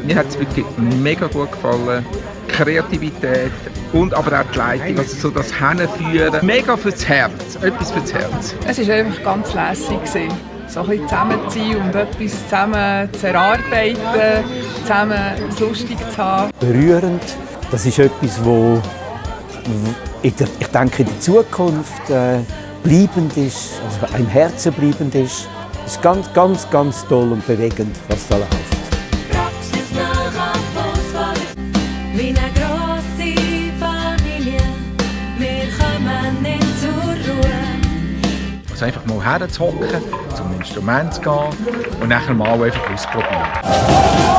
Mir hat es wirklich mega gut gefallen. Die Kreativität und aber auch die Leitung, also so das Hinführen. Mega fürs Herz, etwas fürs Herz. Es war einfach ganz lässig, so ein bisschen zusammen zu sein und etwas zusammen zu erarbeiten, zusammen es lustig zu haben. Berührend, das ist etwas, wo ich denke in der Zukunft bleibend ist, also im Herzen bleibend ist. Es ist ganz, ganz, ganz toll und bewegend, was da läuft. Wie eine grosse Familie, wir kommen nicht zur Ruhe. Also einfach mal herzuhocken, zum Instrument zu gehen und nachher mal einfach ausprobieren.